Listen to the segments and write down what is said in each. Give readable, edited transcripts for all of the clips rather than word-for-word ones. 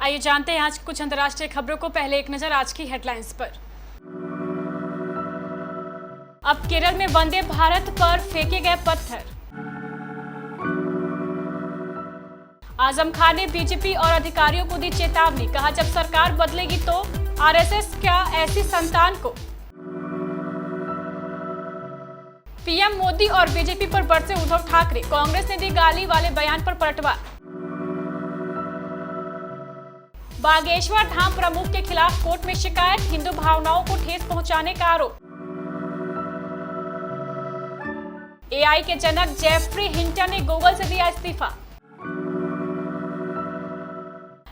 आइए जानते हैं आज कुछ अंतर्राष्ट्रीय खबरों को। पहले एक नजर आज की हेडलाइंस पर। अब केरल में वंदे भारत पर फेंके गए पत्थर। आजम खान ने बीजेपी और अधिकारियों को दी चेतावनी, कहा जब सरकार बदलेगी तो आरएसएस क्या ऐसी संतान को। पीएम मोदी और बीजेपी पर बरसे उद्धव ठाकरे, कांग्रेस ने दी गाली वाले बयान पर पलटवार। बागेश्वर धाम प्रमुख के खिलाफ कोर्ट में शिकायत, हिंदू भावनाओं को ठेस पहुंचाने का आरोप। एआई के जनक जेफरी हिंटन ने गूगल से दिया इस्तीफा।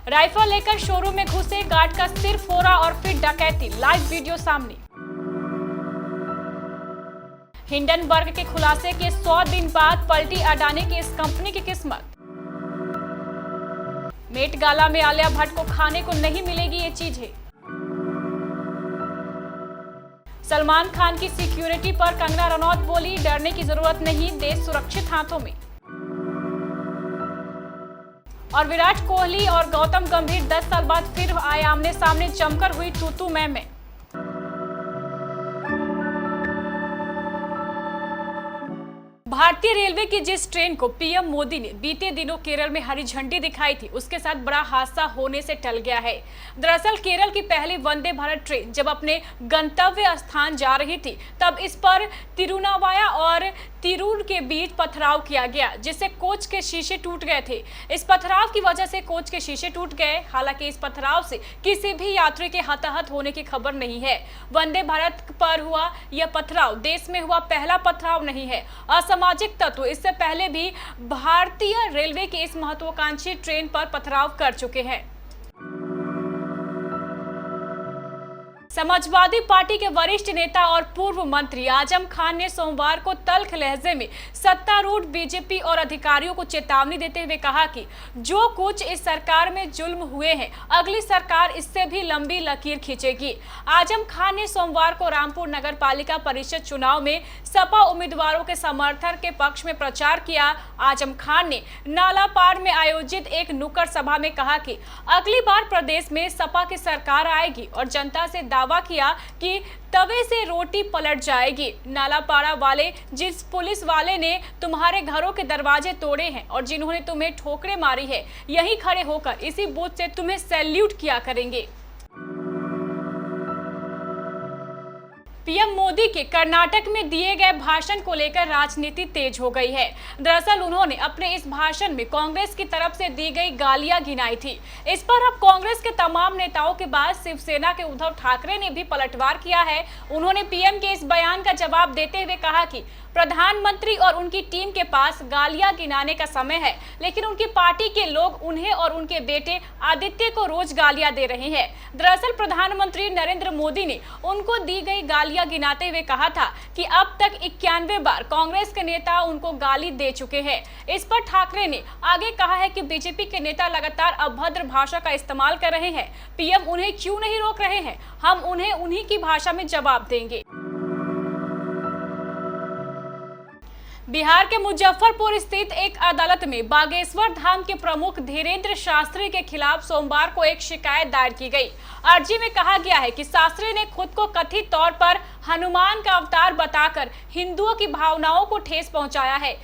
राइफल लेकर शोरूम में घुसे गार्ड का सिर फोड़ा और फिर डकैती, लाइव वीडियो सामने। हिंडनबर्ग के खुलासे के 100 दिन बाद पलटी अडानी की इस कंपनी की किस्मत। मेट गाला में आलिया भट्ट को खाने को नहीं मिलेगी ये चीजें। सलमान खान की सिक्योरिटी पर कंगना रनौत बोली, डरने की जरूरत नहीं, देश सुरक्षित हाथों में। और विराट कोहली और गौतम गंभीर 10 साल बाद फिर आए आमने सामने, जमकर हुई तू मैं। भारतीय रेलवे की जिस ट्रेन को पीएम मोदी ने बीते दिनों केरल में हरी झंडी दिखाई थी, उसके साथ बड़ा हादसा होने से टल गया है। दरअसल केरल की पहली वंदे भारत ट्रेन जब अपने गंतव्य स्थान जा रही थी, तब इस पर तिरुनावाया और तिरूर के बीच पथराव किया गया, जिससे कोच के शीशे टूट गए थे। इस पथराव की वजह से कोच के शीशे टूट गए। हालांकि इस पथराव से किसी भी यात्री के हताहत होने की खबर नहीं है। वंदे भारत पर हुआ यह पथराव देश में हुआ पहला पथराव नहीं है। असामाजिक तत्व इससे पहले भी भारतीय रेलवे की इस महत्वाकांक्षी ट्रेन पर पथराव कर चुके हैं। समाजवादी पार्टी के वरिष्ठ नेता और पूर्व मंत्री आजम खान ने सोमवार को तल्ख लहजे में सत्तारूढ़ बीजेपी और अधिकारियों को चेतावनी देते हुए कहा कि जो कुछ इस सरकार में जुल्म हुए हैं, अगली सरकार इससे भी लंबी लकीर खींचेगी। आजम खान ने सोमवार को रामपुर नगर पालिका परिषद चुनाव में सपा उम्मीदवारों के समर्थन के पक्ष में प्रचार किया। आजम खान ने नालापाड़ में आयोजित एक नुक्कड़ सभा में कहा कि अगली बार प्रदेश में सपा की सरकार आएगी और जनता से दावा किया कि तवे से रोटी पलट जाएगी। नालापाड़ा वाले जिस पुलिस वाले ने तुम्हारे घरों के दरवाजे तोड़े हैं और जिन्होंने तुम्हें ठोकरें मारी है, यहीं खड़े होकर इसी बूथ से तुम्हें सैल्यूट किया करेंगे। पीएम मोदी के कर्नाटक में दिए गए भाषण को लेकर राजनीति तेज हो गई है। दरअसल उन्होंने अपने इस भाषण में कांग्रेस की तरफ से दी गई गालियां गिनाई थी। इस पर अब कांग्रेस के तमाम नेताओं के बाद शिवसेना के उद्धव ठाकरे ने भी पलटवार किया है। उन्होंने पीएम के इस बयान का जवाब देते हुए कहा कि प्रधानमंत्री और उनकी टीम के पास गालियां गिनाने का समय है, लेकिन उनकी पार्टी के लोग उन्हें और उनके बेटे आदित्य को रोज गालियां दे रहे हैं। दरअसल प्रधानमंत्री नरेंद्र मोदी ने उनको दी गई गालियां गिनाते हुए कहा था कि अब तक 91 बार कांग्रेस के नेता उनको गाली दे चुके हैं। इस पर ठाकरे ने आगे कहा है कि बीजेपी के नेता लगातार अभद्र भाषा का इस्तेमाल कर रहे हैं। पीएम उन्हें क्यों नहीं रोक रहे हैं? हम उन्हें उन्हीं की भाषा में जवाब देंगे। बिहार के मुजफ्फरपुर स्थित एक अदालत में बागेश्वर धाम के प्रमुख धीरेन्द्र शास्त्री के खिलाफ सोमवार को एक शिकायत दायर की गई। अर्जी में कहा गया है कि शास्त्री ने खुद को कथित तौर पर हनुमान का अवतार बताकर हिंदुओं की भावनाओं को ठेस पहुंचाया है।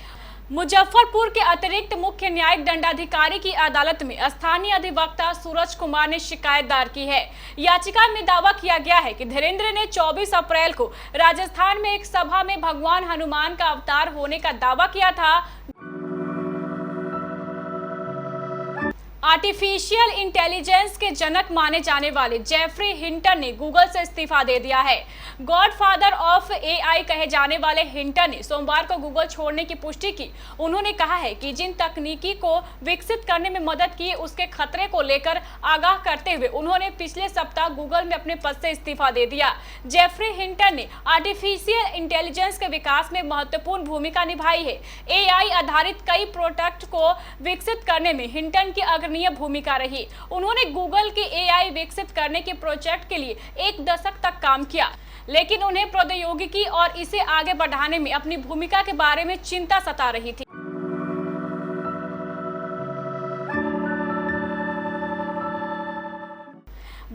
मुजफ्फरपुर के अतिरिक्त मुख्य न्यायिक दंडाधिकारी की अदालत में स्थानीय अधिवक्ता सूरज कुमार ने शिकायत दायर की है। याचिका में दावा किया गया है कि धीरेन्द्र ने 24 अप्रैल को राजस्थान में एक सभा में भगवान हनुमान का अवतार होने का दावा किया था। आर्टिफिशियल इंटेलिजेंस के जनक माने जाने वाले जेफरी हिंटन ने गूगल से इस्तीफा दे दिया है। गॉडफादर ऑफ एआई कहे जाने वाले हिंटन ने सोमवार को गूगल छोड़ने की पुष्टि की। उन्होंने कहा है कि जिन तकनीकी को विकसित करने में मदद की, उसके खतरे को लेकर आगाह करते हुए उन्होंने पिछले सप्ताह गूगल में अपने पद से इस्तीफा दे दिया। जेफरी हिंटन ने आर्टिफिशियल इंटेलिजेंस के विकास में महत्वपूर्ण भूमिका निभाई है। एआई आधारित कई प्रोडक्ट को विकसित करने में हिंटन की अग्रणी भूमिका रही। उन्होंने गूगल के एआई विकसित करने के प्रोजेक्ट के लिए 1 दशक तक काम किया, लेकिन उन्हें प्रौद्योगिकी और इसे आगे बढ़ाने में अपनी भूमिका के बारे में चिंता सता रही थी।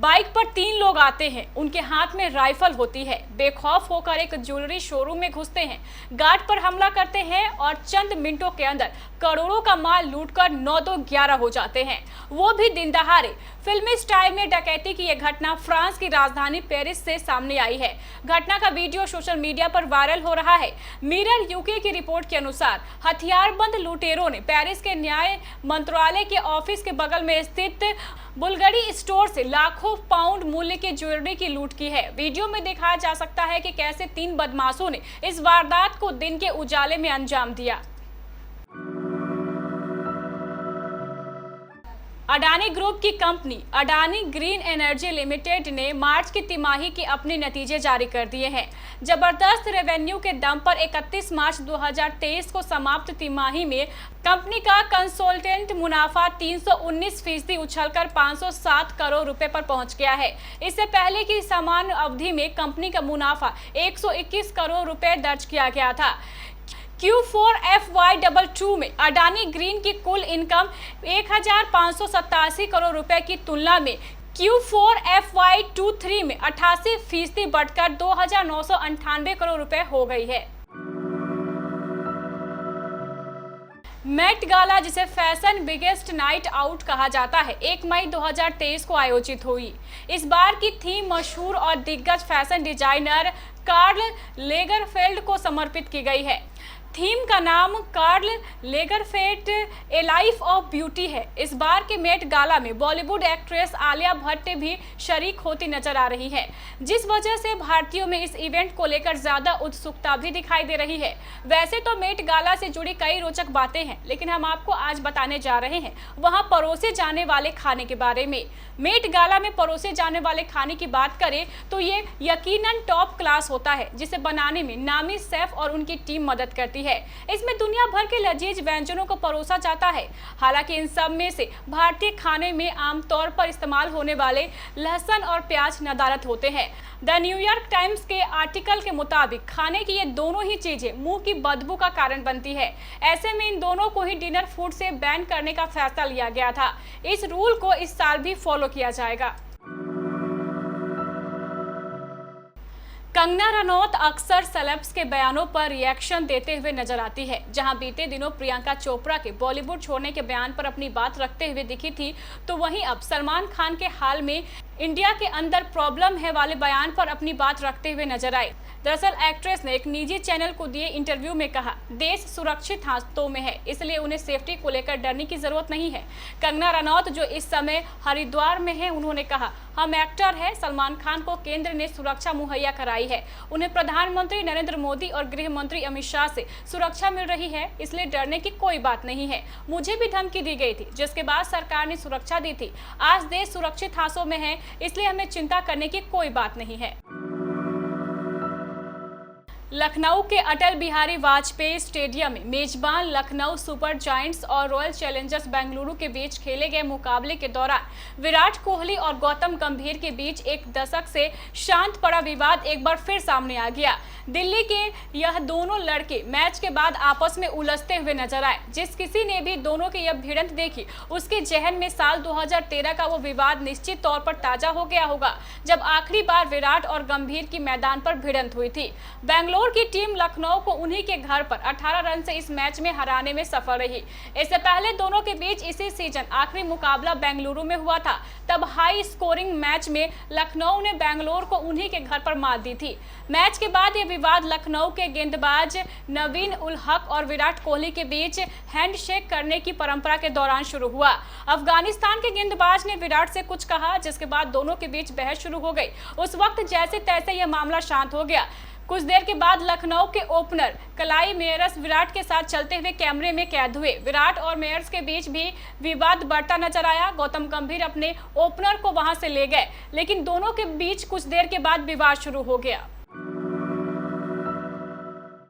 बाइक पर 3 लोग आते हैं, उनके हाथ में राइफल होती है, बेखौफ होकर एक ज्वेलरी शोरूम में घुसते हैं, गार्ड पर हमला करते हैं और चंद मिनटों के अंदर करोड़ों का माल लूटकर 9-2-11 हो जाते हैं, वो भी दिन दहाड़े। फिल्मी स्टाइल में डकैती की यह घटना फ्रांस की राजधानी पेरिस से सामने आई है। घटना का वीडियो सोशल मीडिया पर वायरल हो रहा है। मिरर यूके की रिपोर्ट के अनुसार हथियारबंद लुटेरों ने पेरिस के न्याय मंत्रालय के ऑफिस के बगल में स्थित बुल्गारी स्टोर से लाखों पाउंड मूल्य की ज्वेलरी की लूट की है। वीडियो में दिखाया जा सकता है कि कैसे 3 बदमाशों ने इस वारदात को दिन के उजाले में अंजाम दिया। अडानी ग्रुप की company Adani green energy limited ने मार्च की तिमाही के अपने नतीजे जारी कर दिए हैं। जबरदस्त रेवेन्यू के दम पर 31 मार्च 2023 को समाप्त तिमाही में कंपनी का कंसोल्टेंट मुनाफा 319% उछलकर 507 करोड़ रुपए पर पहुंच गया है। इससे पहले की समान अवधि में कंपनी का मुनाफा 121 करोड़ रुपए दर्ज किया गया था। Q4 FY22 में अडानी ग्रीन की कुल इनकम 1587 करोड़ रुपए की तुलना में Q4 FY23 में 88% बढ़कर 2998 करोड़ रुपए हो गई है। मेट गाला, जिसे फैशन बिगेस्ट नाइट आउट कहा जाता है, 1 मई 2023 को आयोजित हुई। इस बार की थीम मशहूर और दिग्गज फैशन डिजाइनर कार्ल लेगरफेल्ड को समर्पित की गई है। थीम का नाम Karl Lagerfeld a life of beauty है। इस बार के मेट गाला में बॉलीवुड एक्ट्रेस आलिया भट्ट भी शरीक होती नजर आ रही है, जिस वजह से भारतीयों में इस इवेंट को लेकर ज्यादा उत्सुकता भी दिखाई दे रही है। वैसे तो मेट गाला से जुड़ी कई रोचक बातें हैं, लेकिन हम आपको आज बताने जा रहे हैं वहां परोसे जाने वाले खाने के बारे में। मेट गाला में परोसे जाने वाले खाने की बात करें तो ये यकीनन टॉप क्लास होता है, जिसे बनाने में नामी शेफ और उनकी टीम मदद करती है। इसमें दुनिया भर के लजीज व्यंजनों को परोसा जाता है। हालांकि इन सब में से भारतीय खाने में आमतौर पर इस्तेमाल होने वाले लहसुन और प्याज नदारद होते हैं। द न्यूयॉर्क टाइम्स के आर्टिकल के मुताबिक खाने की ये दोनों ही चीजें मुंह की बदबू का कारण बनती है। ऐसे में इन दोनों को ही डिनर फूड से बैन करने का फैसला लिया गया था। इस रूल को इस साल भी फॉलो किया जाएगा। कंगना रनौत अक्सर सेलेब्स के बयानों पर रिएक्शन देते हुए नजर आती है। जहां बीते दिनों प्रियंका चोपड़ा के बॉलीवुड छोड़ने के बयान पर अपनी बात रखते हुए दिखी थी, तो वहीं अब सलमान खान के हाल में इंडिया के अंदर प्रॉब्लम है वाले बयान पर अपनी बात रखते हुए नजर आए। दरअसल एक्ट्रेस ने एक निजी चैनल को दिए इंटरव्यू में कहा, देश सुरक्षित हाथों में है, इसलिए उन्हें सेफ्टी को लेकर डरने की जरूरत नहीं है। कंगना रनौत जो इस समय हरिद्वार में है, उन्होंने कहा, हम एक्टर हैं, सलमान खान को केंद्र ने सुरक्षा मुहैया कराई है, उन्हें प्रधानमंत्री नरेंद्र मोदी और गृह मंत्री अमित शाह से सुरक्षा मिल रही है, इसलिए डरने की कोई बात नहीं है। मुझे भी धमकी दी गई थी, जिसके बाद सरकार ने सुरक्षा दी थी। आज देश सुरक्षित हाथों में है, इसलिए हमें चिंता करने की कोई बात नहीं है। लखनऊ के अटल बिहारी वाजपेयी स्टेडियम में मेजबान लखनऊ सुपर जायंट्स और रॉयल चैलेंजर्स बेंगलुरु के बीच खेले गए मुकाबले के दौरान विराट कोहली और गौतम गंभीर के बीच एक दशक से शांत पड़ा विवाद एक बार फिर सामने आ गया। दिल्ली के यह दोनों लड़के मैच के बाद आपस में उलझते हुए नजर आए। जिस किसी ने भी दोनों की यह भिड़ंत देखी, उसके जहन में साल 2013 का वो विवाद निश्चित तौर पर ताजा हो गया होगा, जब आखिरी बार विराट और गंभीर की मैदान पर भिड़ंत हुई थी। बेंगलुरु की टीम लखनऊ को उन्हीं के घर पर 18 रन से इस मैच में हराने में सफल रही। इससे पहले दोनों के बीच इसी सीजन आखिरी मुकाबला बेंगलुरु में हुआ था। तब हाई स्कोरिंग मैच में लखनऊ ने बेंगलुरु को उन्हीं के घर पर मात दी थी। मैच के बाद यह विवाद लखनऊ के गेंदबाज नवीन उल हक और विराट कोहली के बीच हैंडशेक करने की परंपरा के दौरान शुरू हुआ। अफगानिस्तान के गेंदबाज ने विराट से कुछ कहा, जिसके बाद दोनों के बीच बहस शुरू हो गई। उस वक्त जैसे तैसे यह मामला शांत हो गया। कुछ देर के बाद लखनऊ के ओपनर कलाई मेयर्स विराट के साथ चलते हुए कैमरे में कैद हुए। विराट और मेयर्स के बीच भी विवाद बढ़ता नजर आया। गौतम गंभीर अपने ओपनर को वहां से ले गए, लेकिन दोनों के बीच कुछ देर के बाद विवाद शुरू हो गया।